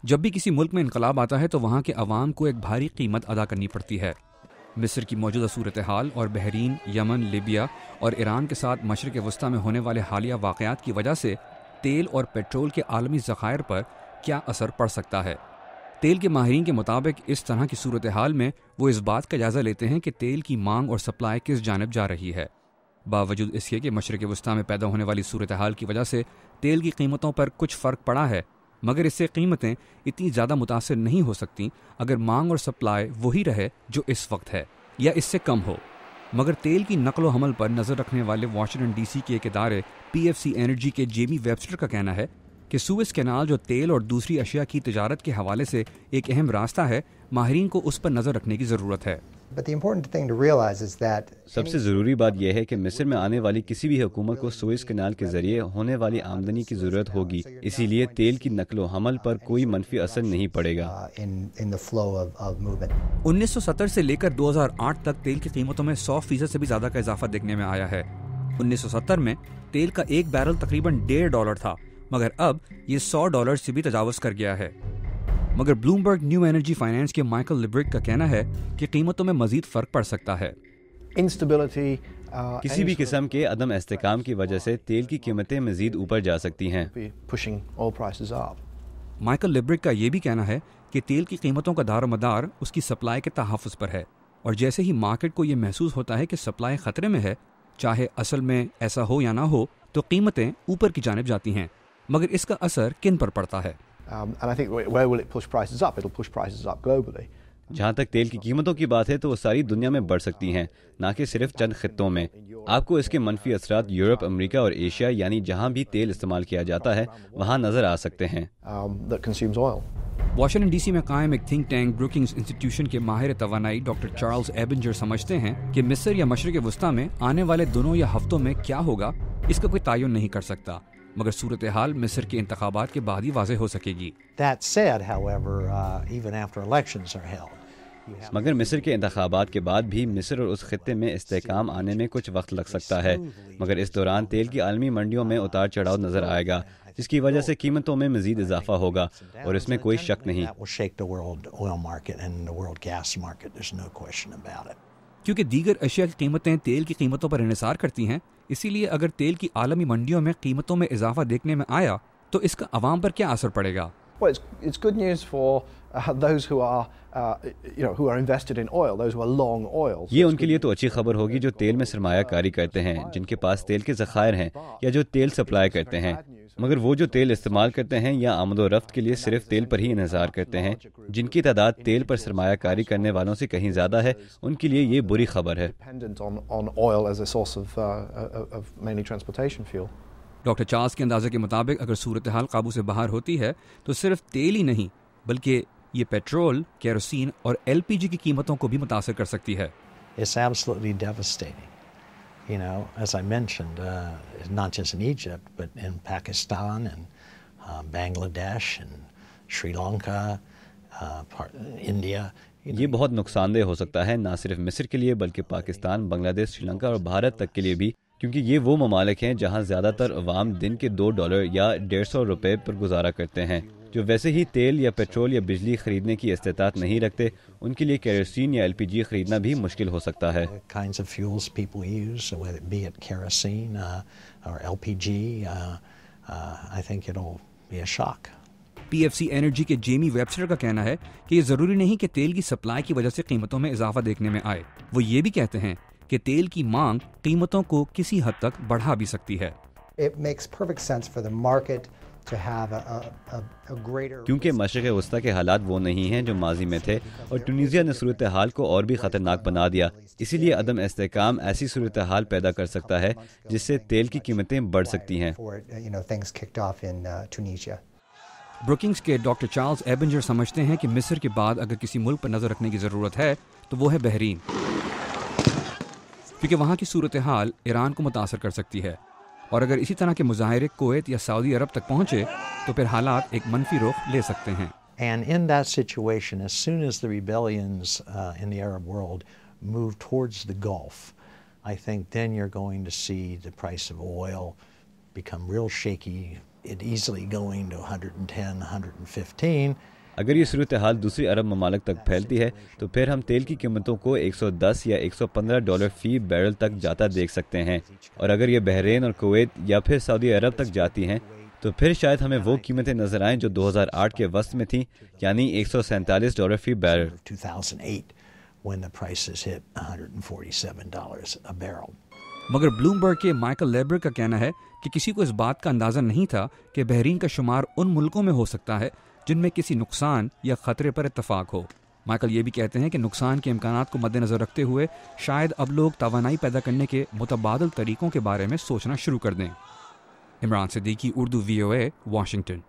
جب بھی کسی ملک میں انقلاب آتا ہے تو وہاں کے عوام کو ایک بھاری قیمت ادا کرنی پڑتی ہے۔ مصر کی موجودہ صورتحال اور بحرین، یمن، لیبیا اور ایران کے ساتھ مشرق وسطیٰ میں ہونے والے حالیہ واقعات کی وجہ سے تیل اور پیٹرول کے عالمی ذخائر پر کیا اثر پڑ سکتا ہے؟ تیل کے ماہرین کے مطابق اس طرح کی صورتحال میں وہ اس بات کا جائزہ لیتے ہیں کہ تیل کی مانگ اور سپلائی کس جانب جا رہی ہے۔ باوجود اس کے کہ مشرق وسطیٰ میں پیدا ہونے والی صورتحال کی وجہ سے تیل کی قیمتوں پر کچھ فرق پڑا ہے، مگر اس سے قیمتیں اتنی زیادہ متاثر نہیں ہو سکتی اگر مانگ اور سپلائی وہی رہے جو اس وقت ہے یا اس سے کم ہو۔ مگر تیل کی نقل و حمل پر نظر رکھنے والے واشنگٹن ڈی سی کے ایک ادارے PFC انرجی کے جیمی ویبسٹر کا کہنا ہے کہ سوئس کینال جو تیل اور دوسری اشیاء کی تجارت کے حوالے سے ایک اہم راستہ ہے، ماہرین کو اس پر نظر رکھنے کی ضرورت ہے۔ سب سے ضروری بات یہ ہے کہ مصر میں آنے والی کسی بھی حکومت کو سوئس کینال کے ذریعے ہونے والی آمدنی کی ضرورت ہوگی، اسی لیے تیل کی نقل و حمل پر کوئی منفی اثر نہیں پڑے گا۔ 1970 سے لے کر 2008 تک تیل کی قیمتوں میں 100% سے بھی زیادہ کا اضافہ دیکھنے میں آیا ہے۔ 1970 میں تیل کا ایک بیرل تقریباً $1.5 تھا، مگر اب یہ $100 سے بھی تجاوز کر گیا ہے۔ مگر بلومبرگ نیو انرجی فائنانس کے مائیکل لیبرک کا کہنا ہے کہ قیمتوں میں مزید فرق پڑ سکتا ہے۔ کسی بھی قسم کے عدم استحکام کی وجہ سے تیل کی قیمتیں مزید اوپر جا سکتی ہیں۔ مائیکل لیبرک کا یہ بھی کہنا ہے کہ تیل کی قیمتوں کا دار و مدار اس کی سپلائی کے تحفظ پر ہے، اور جیسے ہی مارکیٹ کو یہ محسوس ہوتا ہے کہ سپلائی خطرے میں ہے، چاہے اصل میں ایسا ہو یا نہ ہو، تو قیمتیں اوپر کی جانب جاتی ہیں۔ مگر اس کا اثر کن پر پڑتا ہے؟ جہاں تک تیل کی قیمتوں کی بات ہے تو وہ ساری دنیا میں بڑھ سکتی ہیں، نہ کہ صرف چند خطوں میں۔ آپ کو اس کے منفی اثرات یورپ، امریکہ اور ایشیا، یعنی جہاں بھی تیل استعمال کیا جاتا ہے وہاں نظر آ سکتے ہیں۔ واشنگٹن ڈی سی میں قائم ایک تھنک ٹینک بروکنگز انسٹیٹیوشن کے ماہر توانائی ڈاکٹر چارلز ایبنجر سمجھتے ہیں کہ مصر یا مشرق وسطیٰ میں آنے والے دنوں یا ہفتوں میں کیا ہوگا اس کا کوئی تعین نہیں کر سکتا، مگر صورتحال مصر کے انتخابات کے بعد ہی واضح ہو سکے گی۔ مگر مصر کے انتخابات کے بعد بھی مصر اور اس خطے میں استحکام آنے میں کچھ وقت لگ سکتا ہے، مگر اس دوران تیل کی عالمی منڈیوں میں اتار چڑھاؤ نظر آئے گا، جس کی وجہ سے قیمتوں میں مزید اضافہ ہوگا، اور اس میں کوئی شک نہیں۔ کیونکہ دیگر اشیاء کی قیمتیں تیل کی قیمتوں پر انحصار کرتی ہیں، اسی لیے اگر تیل کی عالمی منڈیوں میں قیمتوں میں اضافہ دیکھنے میں آیا تو اس کا عوام پر کیا اثر پڑے گا؟ یہ ان کے لیے تو اچھی خبر ہوگی جو تیل میں سرمایہ کاری کرتے ہیں، جن کے پاس تیل کے ذخائر ہیں یا جو تیل سپلائی کرتے ہیں۔ مگر وہ جو تیل استعمال کرتے ہیں یا آمد و رفت کے لیے صرف تیل پر ہی انحصار کرتے ہیں، جن کی تعداد تیل پر سرمایہ کاری کرنے والوں سے کہیں زیادہ ہے، ان کے لیے یہ بری خبر ہے۔ ڈاکٹر چارلز کے اندازے کے مطابق اگر صورتحال قابو سے باہر ہوتی ہے تو صرف تیل ہی نہیں بلکہ یہ پیٹرول، کیروسین اور LPG کی قیمتوں کو بھی متاثر کر سکتی ہے۔ It's absolutely devastating. You know, as I mentioned, not just in Egypt, but in Pakistan and Bangladesh and Sri Lanka, India. یہ بہت نقصان دہ ہو سکتا ہے نہ صرف مصر کے لیے بلکہ پاکستان، بنگلہ دیش، سری لنکا اور بھارت تک کے لیے بھی، کیونکہ یہ وہ ممالک ہیں جہاں زیادہ تر عوام دن کے $2 یا $150 پر گزارا کرتے ہیں، جو ویسے ہی تیل یا پیٹرول یا بجلی خریدنے کی استطاعت نہیں رکھتے۔ ان کے لیے کیروسین یا LPG خریدنا بھی مشکل ہو سکتا ہے۔ PFC انرجی کے جیمی ویبسٹر کا کہنا ہے کہ یہ ضروری نہیں کہ تیل کی سپلائی کی وجہ سے قیمتوں میں اضافہ دیکھنے میں آئے۔ وہ یہ بھی کہتے ہیں کہ تیل کی مانگ قیمتوں کو کسی حد تک بڑھا بھی سکتی ہے۔ کیونکہ مشرق وسطیٰ کے حالات وہ نہیں ہیں جو ماضی میں تھے، اور ٹونیزیا نے صورتحال کو اور بھی خطرناک بنا دیا، اسی لیے عدم استحکام ایسی صورتحال پیدا کر سکتا ہے جس سے تیل کی قیمتیں بڑھ سکتی ہیں۔ بروکنگز کے ڈاکٹر چارلز ایبنجر سمجھتے ہیں کہ مصر کے بعد اگر کسی ملک پر نظر رکھنے کی ضرورت ہے تو وہ ہے بحرین، کیونکہ وہاں کی صورتحال ایران کو متاثر کر سکتی ہے، اور اگر اسی طرح کے مظاہرے کویت یا سعودی عرب تک پہنچے تو پھر حالات ایک منفی رخ لے سکتے ہیں۔ And in that situation, as soon as the rebellions in the Arab world move towards the Gulf, I think then you're going to see the price of oil become real shaky, it easily going to 110, 115. اگر یہ صورتحال دوسری عرب ممالک تک پھیلتی ہے تو پھر ہم تیل کی قیمتوں کو 110 یا 115 ڈالر فی بیرل تک جاتا دیکھ سکتے ہیں، اور اگر یہ بحرین اور کویت یا پھر سعودی عرب تک جاتی ہیں تو پھر شاید ہمیں وہ قیمتیں نظر آئیں جو 2008 کے وسط میں تھیں، یعنی 147 ڈالر فی barrel. 2008 when the prices hit $147 a barrel. مگر بلومبرگ کے مائیکل لیبر کا کہنا ہے کہ کسی کو اس بات کا اندازہ نہیں تھا کہ بحرین کا شمار ان ملکوں میں ہو سکتا ہے جن میں کسی نقصان یا خطرے پر اتفاق ہو۔ مائیکل یہ بھی کہتے ہیں کہ نقصان کے امکانات کو مد نظر رکھتے ہوئے شاید اب لوگ توانائی پیدا کرنے کے متبادل طریقوں کے بارے میں سوچنا شروع کر دیں۔ Imran Siddiqui, Urdu VOA، Washington.